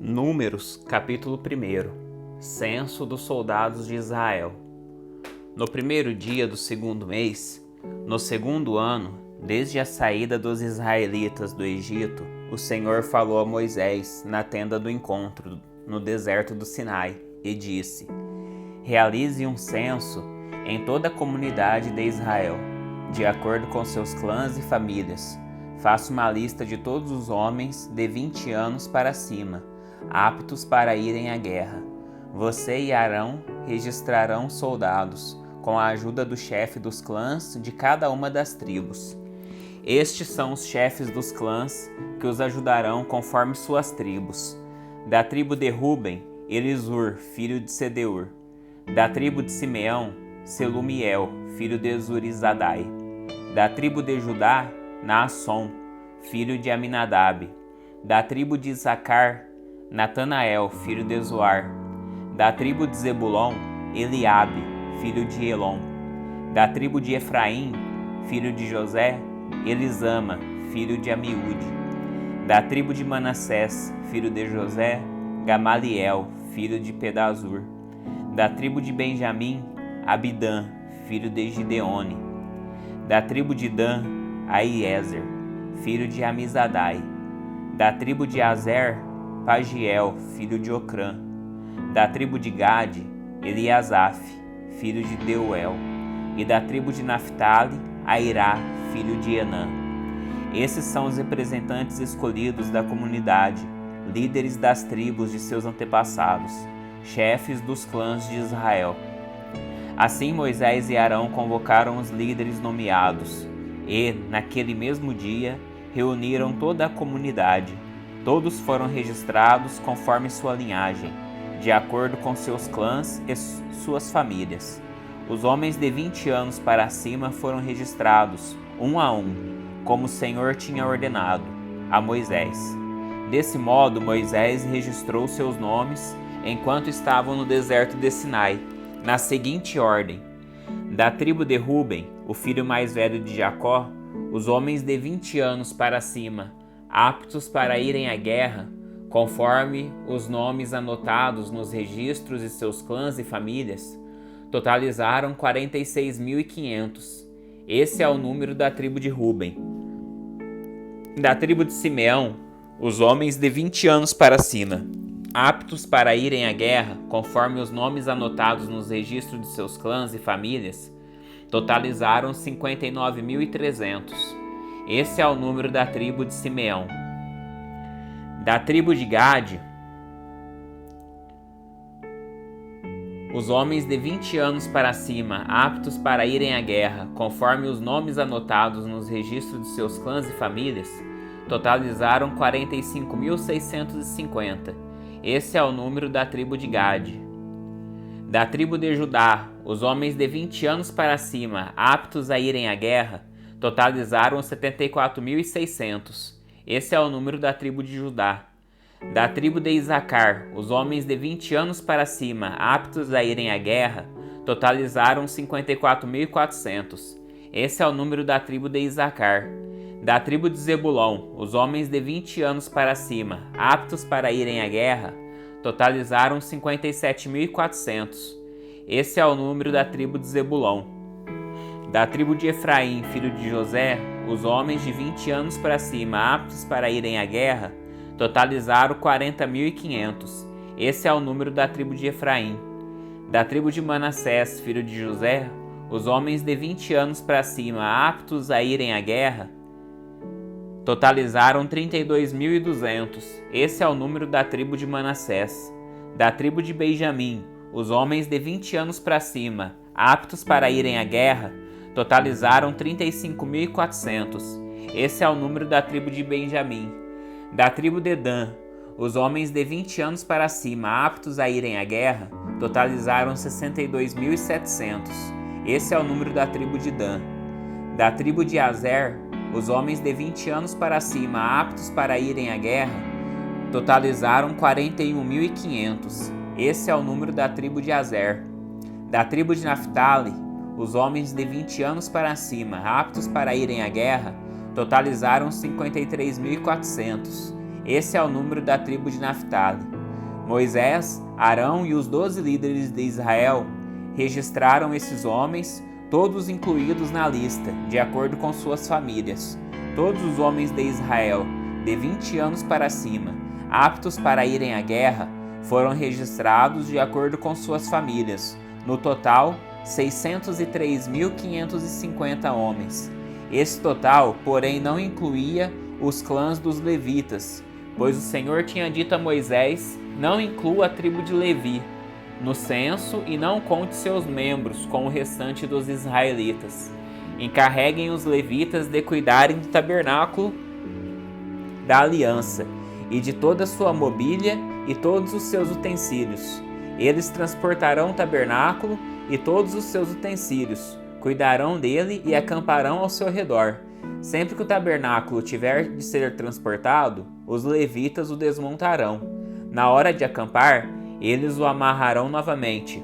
Números, capítulo 1. Censo dos soldados de Israel. No primeiro dia do segundo mês, no segundo ano, desde a saída dos israelitas do Egito, o Senhor falou a Moisés na tenda do encontro, no deserto do Sinai, e disse: Realize um censo em toda a comunidade de Israel, de acordo com seus clãs e famílias. Faça uma lista de todos os homens de 20 anos para cima, aptos para irem à guerra. Você e Arão registrarão soldados, com a ajuda do chefe dos clãs de cada uma das tribos. Estes são os chefes dos clãs que os ajudarão conforme suas tribos. Da tribo de Ruben, Elisur, filho de Sedeur. Da tribo de Simeão, Selumiel, filho de Zurizadai. Da tribo de Judá, Naasson, filho de Aminadab. Da tribo de Issacar, Natanael, filho de Zoar. Da tribo de Zebulon, Eliabe, filho de Elon. Da tribo de Efraim, filho de José, Elisama, filho de Amiúde. Da tribo de Manassés, filho de José, Gamaliel, filho de Pedazur. Da tribo de Benjamim, Abidã, filho de Gideone. Da tribo de Dan, Aiezer, filho de Amizadai. Da tribo de Azer, Pagiel, filho de Ocrã. Da tribo de Gade, Eliasaf, filho de Deuel. E da tribo de Naphtali, Airá, filho de Enã. Esses são os representantes escolhidos da comunidade, líderes das tribos de seus antepassados, chefes dos clãs de Israel. Assim Moisés e Arão convocaram os líderes nomeados e, naquele mesmo dia, reuniram toda a comunidade. Todos foram registrados conforme sua linhagem, de acordo com seus clãs e suas famílias. Os homens de 20 anos para cima foram registrados, um a um, como o Senhor tinha ordenado a Moisés. Desse modo, Moisés registrou seus nomes enquanto estavam no deserto de Sinai, na seguinte ordem: da tribo de Ruben, o filho mais velho de Jacó, os homens de 20 anos para cima, aptos para irem à guerra, conforme os nomes anotados nos registros de seus clãs e famílias, totalizaram 46.500. Esse é o número da tribo de Ruben. Da tribo de Simeão, os homens de 20 anos para cima, aptos para irem à guerra, conforme os nomes anotados nos registros de seus clãs e famílias, totalizaram 59.300. Esse é o número da tribo de Simeão. Da tribo de Gade, os homens de 20 anos para cima, aptos para irem à guerra, conforme os nomes anotados nos registros de seus clãs e famílias, totalizaram 45.650. Esse é o número da tribo de Gade. Da tribo de Judá, os homens de 20 anos para cima, aptos a irem à guerra, totalizaram 74.600. Esse é o número da tribo de Judá. Da tribo de Issacar, os homens de 20 anos para cima, aptos a irem à guerra, totalizaram 54.400. Esse é o número da tribo de Issacar. Da tribo de Zebulon, os homens de 20 anos para cima, aptos para irem à guerra, totalizaram 57.400. Esse é o número da tribo de Zebulon. Da tribo de Efraim, filho de José, os homens de 20 anos para cima, aptos para irem à guerra, totalizaram 40.500. Esse é o número da tribo de Efraim. Da tribo de Manassés, filho de José, os homens de 20 anos para cima, aptos a irem à guerra, totalizaram 32.200. Esse é o número da tribo de Manassés. Da tribo de Benjamim, os homens de 20 anos para cima, aptos para irem à guerra, totalizaram 35.400. Esse é o número da tribo de Benjamim. Da tribo de Dan, os homens de 20 anos para cima, aptos a irem à guerra, totalizaram 62.700. Esse é o número da tribo de Dan. Da tribo de Azer, os homens de 20 anos para cima, aptos para irem à guerra, totalizaram 41.500. Esse é o número da tribo de Azer. Da tribo de Naphtali, os homens de 20 anos para cima, aptos para irem à guerra, totalizaram 53.400. Esse é o número da tribo de Naftali. Moisés, Arão e os 12 líderes de Israel registraram esses homens, todos incluídos na lista, de acordo com suas famílias. Todos os homens de Israel, de 20 anos para cima, aptos para irem à guerra, foram registrados de acordo com suas famílias. No total, 603.550 homens. Esse total, porém, não incluía os clãs dos levitas, pois o Senhor tinha dito a Moisés: não inclua a tribo de Levi no censo e não conte seus membros com o restante dos israelitas. Encarreguem os levitas de cuidarem do tabernáculo da aliança e de toda a sua mobília e todos os seus utensílios. Eles transportarão o tabernáculo e todos os seus utensílios, cuidarão dele e acamparão ao seu redor. Sempre que o tabernáculo tiver de ser transportado, os levitas o desmontarão. Na hora de acampar, eles o amarrarão novamente.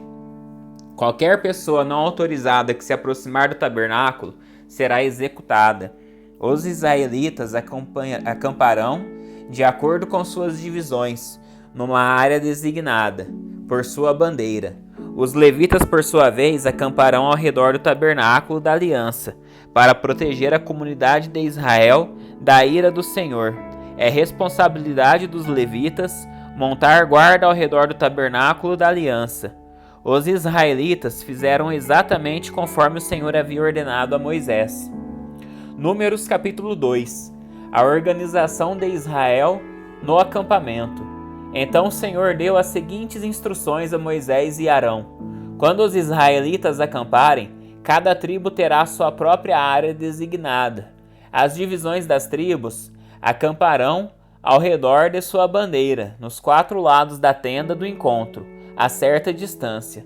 Qualquer pessoa não autorizada que se aproximar do tabernáculo será executada. Os israelitas acamparão de acordo com suas divisões, numa área designada por sua bandeira. Os levitas, por sua vez, acamparão ao redor do tabernáculo da aliança, para proteger a comunidade de Israel da ira do Senhor. É responsabilidade dos levitas montar guarda ao redor do tabernáculo da aliança. Os israelitas fizeram exatamente conforme o Senhor havia ordenado a Moisés. Números capítulo 2. A organização de Israel no acampamento. Então o Senhor deu as seguintes instruções a Moisés e Arão: quando os israelitas acamparem, cada tribo terá sua própria área designada. As divisões das tribos acamparão ao redor de sua bandeira, nos 4 lados da tenda do encontro, a certa distância.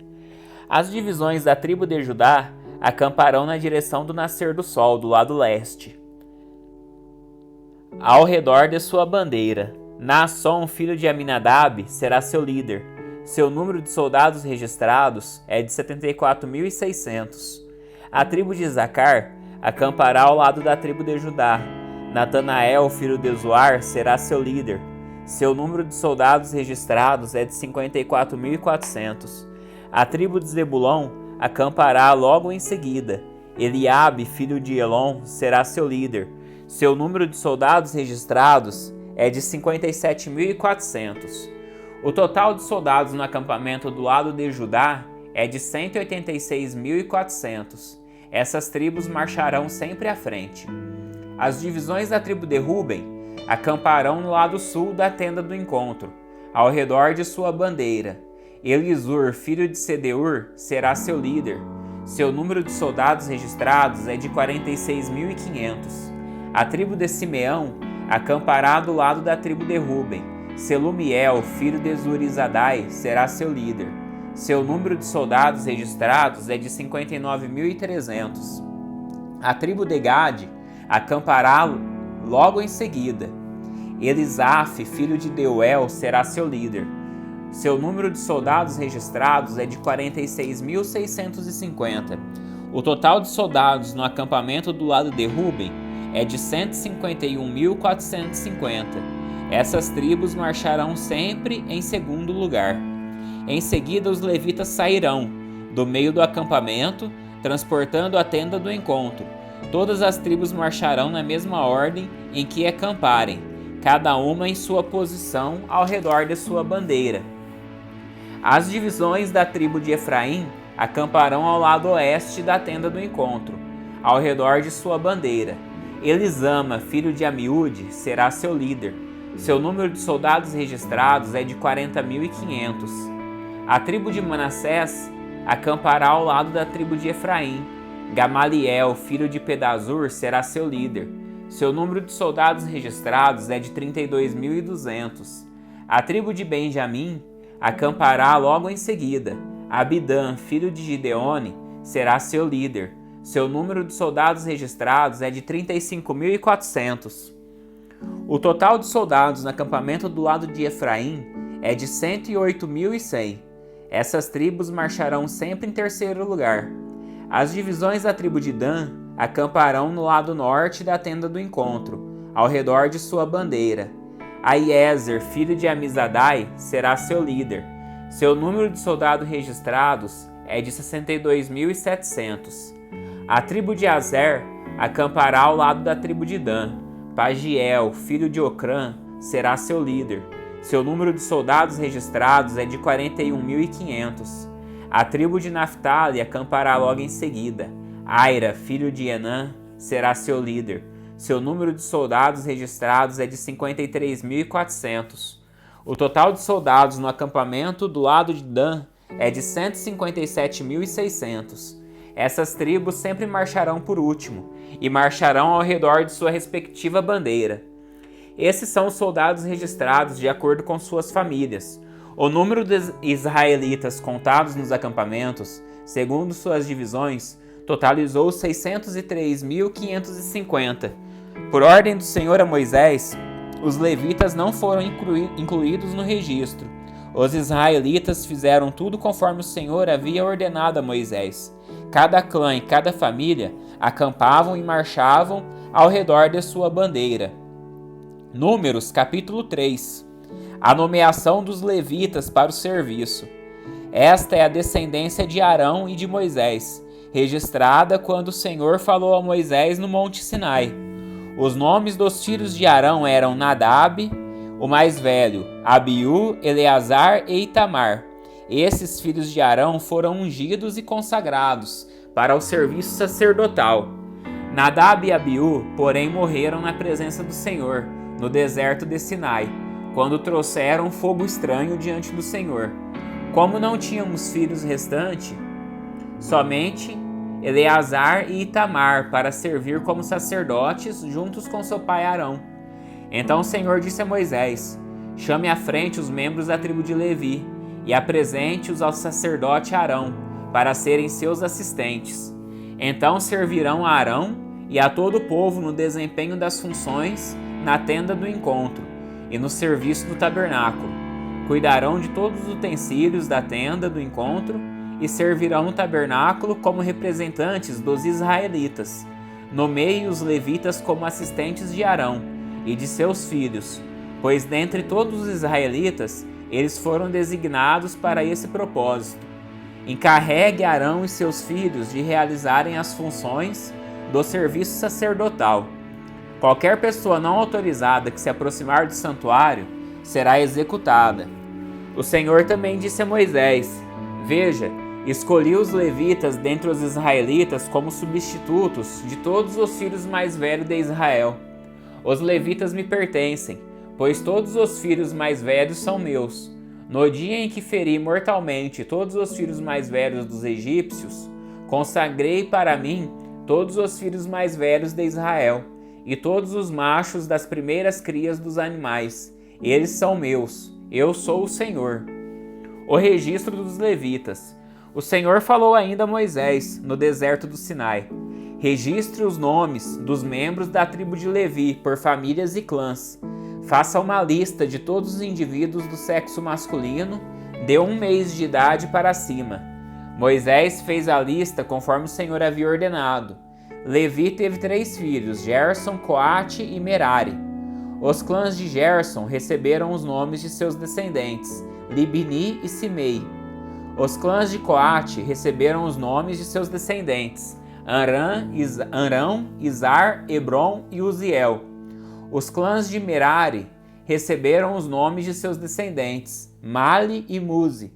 As divisões da tribo de Judá acamparão na direção do nascer do sol, do lado leste, ao redor de sua bandeira. Naasson, filho de Aminadab, será seu líder. Seu número de soldados registrados é de 74.600. A tribo de Isacar acampará ao lado da tribo de Judá. Natanael, filho de Zoar, será seu líder. Seu número de soldados registrados é de 54.400. A tribo de Zebulon acampará logo em seguida. Eliabe, filho de Elon, será seu líder. Seu número de soldados registrados é de 57.400. O total de soldados no acampamento do lado de Judá é de 186.400. Essas tribos marcharão sempre à frente. As divisões da tribo de Ruben acamparão no lado sul da tenda do encontro, ao redor de sua bandeira. Elisur, filho de Sedeur, será seu líder. Seu número de soldados registrados é de 46.500. A tribo de Simeão acampará do lado da tribo de Ruben. Selumiel, filho de Zurizadai, será seu líder. Seu número de soldados registrados é de 59.300. A tribo de Gade acampará logo em seguida. Elisaf, filho de Deuel, será seu líder. Seu número de soldados registrados é de 46.650. O total de soldados no acampamento do lado de Ruben é de 151.450. Essas tribos marcharão sempre em segundo lugar. Em seguida, os levitas sairão do meio do acampamento, transportando a tenda do encontro. Todas as tribos marcharão na mesma ordem em que acamparem, cada uma em sua posição ao redor de sua bandeira. As divisões da tribo de Efraim acamparão ao lado oeste da tenda do encontro, ao redor de sua bandeira. Elisama, filho de Amiúde, será seu líder. Seu número de soldados registrados é de 40.500. A tribo de Manassés acampará ao lado da tribo de Efraim. Gamaliel, filho de Pedazur, será seu líder. Seu número de soldados registrados é de 32.200. A tribo de Benjamim acampará logo em seguida. Abidã, filho de Gideone, será seu líder. Seu número de soldados registrados é de 35.400. O total de soldados no acampamento do lado de Efraim é de 108.100. Essas tribos marcharão sempre em terceiro lugar. As divisões da tribo de Dan acamparão no lado norte da tenda do encontro, ao redor de sua bandeira. Aiezer, filho de Amizadai, será seu líder. Seu número de soldados registrados é de 62.700. A tribo de Azer acampará ao lado da tribo de Dan. Pagiel, filho de Ocrã, será seu líder. Seu número de soldados registrados é de 41.500. A tribo de Naftali acampará logo em seguida. Aira, filho de Enã, será seu líder. Seu número de soldados registrados é de 53.400. O total de soldados no acampamento do lado de Dan é de 157.600. Essas tribos sempre marcharão por último e marcharão ao redor de sua respectiva bandeira. Esses são os soldados registrados de acordo com suas famílias. O número de israelitas contados nos acampamentos, segundo suas divisões, totalizou 603.550. Por ordem do Senhor a Moisés, os levitas não foram incluídos no registro. Os israelitas fizeram tudo conforme o Senhor havia ordenado a Moisés. Cada clã e cada família acampavam e marchavam ao redor de sua bandeira. Números, capítulo 3. A nomeação dos levitas para o serviço. Esta é a descendência de Arão e de Moisés, registrada quando o Senhor falou a Moisés no Monte Sinai. Os nomes dos filhos de Arão eram Nadab, o mais velho, Abiú, Eleazar e Itamar. Esses filhos de Arão foram ungidos e consagrados para o serviço sacerdotal. Nadab e Abiú, porém, morreram na presença do Senhor, no deserto de Sinai, quando trouxeram fogo estranho diante do Senhor. Como não tínhamos filhos restantes, somente Eleazar e Itamar para servir como sacerdotes juntos com seu pai Arão. Então o Senhor disse a Moisés: chame à frente os membros da tribo de Levi e apresente-os ao sacerdote Arão para serem seus assistentes. Então servirão a Arão e a todo o povo no desempenho das funções na tenda do encontro e no serviço do tabernáculo. Cuidarão de todos os utensílios da tenda do encontro e servirão no tabernáculo como representantes dos israelitas. Nomeie os levitas como assistentes de Arão e de seus filhos, pois dentre todos os israelitas eles foram designados para esse propósito. Encarregue Arão e seus filhos de realizarem as funções do serviço sacerdotal. Qualquer pessoa não autorizada que se aproximar do santuário será executada. O Senhor também disse a Moisés: veja, escolhi os levitas dentre os israelitas como substitutos de todos os filhos mais velhos de Israel. Os levitas me pertencem, pois todos os filhos mais velhos são meus. No dia em que feri mortalmente todos os filhos mais velhos dos egípcios, consagrei para mim todos os filhos mais velhos de Israel e todos os machos das primeiras crias dos animais. Eles são meus. Eu sou o Senhor. O registro dos levitas. O Senhor falou ainda a Moisés, no deserto do Sinai: registre os nomes dos membros da tribo de Levi por famílias e clãs. Faça uma lista de todos os indivíduos do sexo masculino de 1 mês de idade para cima. Moisés fez a lista conforme o Senhor havia ordenado. Levi teve 3 filhos, Gerson, Coate e Merari. Os clãs de Gerson receberam os nomes de seus descendentes, Libni e Simei. Os clãs de Coate receberam os nomes de seus descendentes, Arão, Izar, Hebron e Uziel. Os clãs de Merari receberam os nomes de seus descendentes, Mali e Muzi.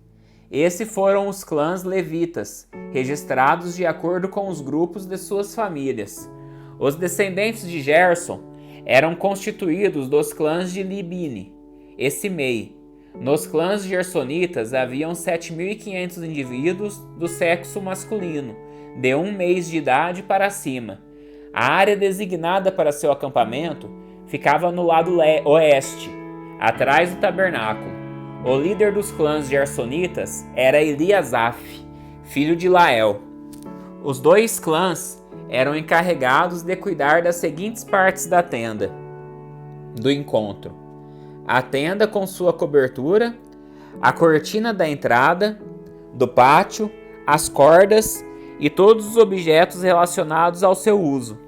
Esses foram os clãs levitas, registrados de acordo com os grupos de suas famílias. Os descendentes de Gerson eram constituídos dos clãs de Libni e Simei. Nos clãs gersonitas haviam 7.500 indivíduos do sexo masculino, de 1 mês de idade para cima. A área designada para seu acampamento ficava no lado oeste, atrás do tabernáculo. O líder dos clãs gersonitas era Eliasaf, filho de Lael. Os 2 clãs eram encarregados de cuidar das seguintes partes da tenda do encontro: a tenda com sua cobertura, a cortina da entrada, do pátio, as cordas e todos os objetos relacionados ao seu uso.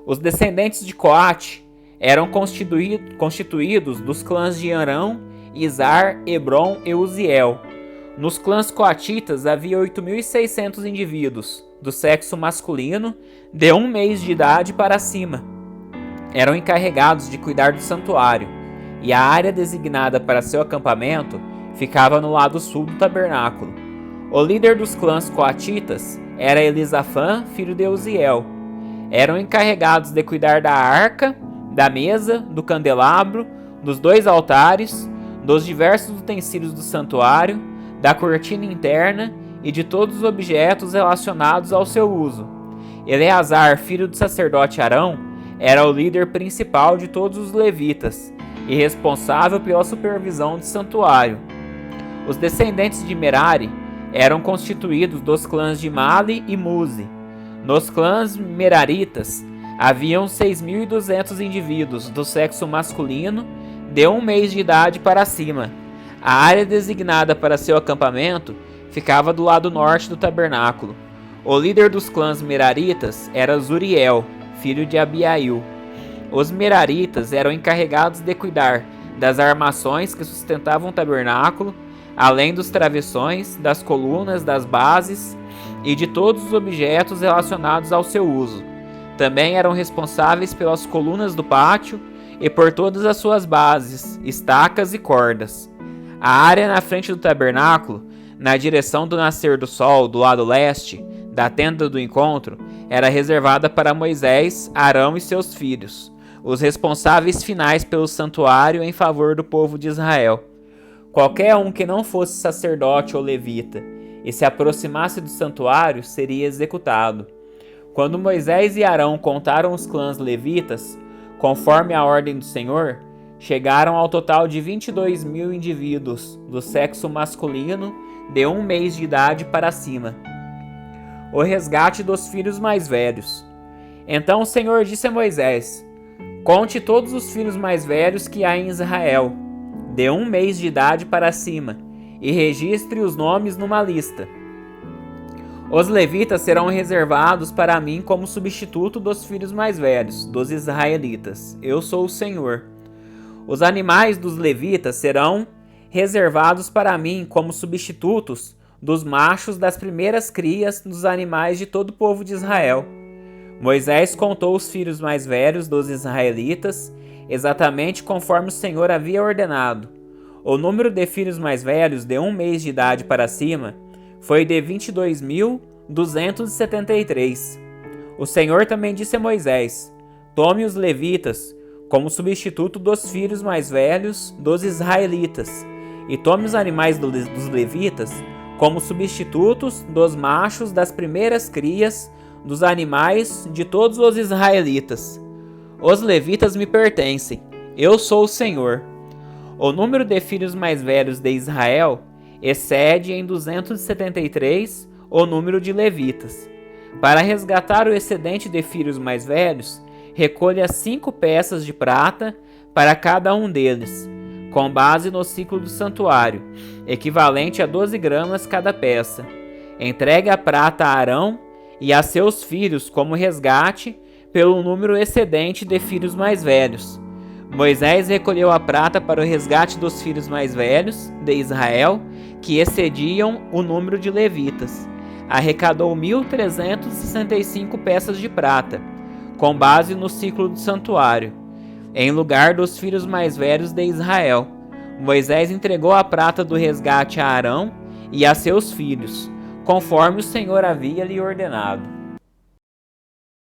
Os descendentes de Coate eram constituídos dos clãs de Arão, Izar, Hebron e Uziel. Nos clãs coatitas havia 8.600 indivíduos, do sexo masculino, de 1 mês de idade para cima. Eram encarregados de cuidar do santuário, e a área designada para seu acampamento ficava no lado sul do tabernáculo. O líder dos clãs coatitas era Elisafã, filho de Uziel. Eram encarregados de cuidar da arca, da mesa, do candelabro, dos 2 altares, dos diversos utensílios do santuário, da cortina interna e de todos os objetos relacionados ao seu uso. Eleazar, filho do sacerdote Arão, era o líder principal de todos os levitas e responsável pela supervisão do santuário. Os descendentes de Merari eram constituídos dos clãs de Mali e Muzi. Nos clãs meraritas haviam 6.200 indivíduos do sexo masculino, de 1 mês de idade para cima. A área designada para seu acampamento ficava do lado norte do tabernáculo. O líder dos clãs meraritas era Zuriel, filho de Abiail. Os meraritas eram encarregados de cuidar das armações que sustentavam o tabernáculo, além dos travessões, das colunas, das bases e de todos os objetos relacionados ao seu uso. Também eram responsáveis pelas colunas do pátio e por todas as suas bases, estacas e cordas. A área na frente do tabernáculo, na direção do nascer do sol, do lado leste, da tenda do encontro, era reservada para Moisés, Arão e seus filhos, os responsáveis finais pelo santuário em favor do povo de Israel. Qualquer um que não fosse sacerdote ou levita e se aproximasse do santuário seria executado. Quando Moisés e Arão contaram os clãs levitas, conforme a ordem do Senhor, chegaram ao total de 22.000 indivíduos do sexo masculino, de 1 mês de idade para cima. O resgate dos filhos mais velhos. Então o Senhor disse a Moisés: conte todos os filhos mais velhos que há em Israel, de 1 mês de idade para cima, e registre os nomes numa lista. Os levitas serão reservados para mim como substituto dos filhos mais velhos, dos israelitas. Eu sou o Senhor. Os animais dos levitas serão reservados para mim como substitutos dos machos das primeiras crias dos animais de todo o povo de Israel. Moisés contou os filhos mais velhos dos israelitas, exatamente conforme o Senhor havia ordenado. O número de filhos mais velhos de 1 mês de idade para cima foi de 22.273. O Senhor também disse a Moisés: tome os levitas como substituto dos filhos mais velhos dos israelitas, e tome os animais dos levitas como substitutos dos machos das primeiras crias dos animais de todos os israelitas. Os levitas me pertencem, eu sou o Senhor. O número de filhos mais velhos de Israel excede em 273 o número de levitas. Para resgatar o excedente de filhos mais velhos, recolha 5 peças de prata para cada um deles, com base no ciclo do santuário, equivalente a 12 gramas cada peça. Entregue a prata a Arão e a seus filhos como resgate pelo número excedente de filhos mais velhos. Moisés recolheu a prata para o resgate dos filhos mais velhos de Israel, que excediam o número de levitas. Arrecadou 1.365 peças de prata, com base no ciclo do santuário, em lugar dos filhos mais velhos de Israel. Moisés entregou a prata do resgate a Arão e a seus filhos, conforme o Senhor havia lhe ordenado.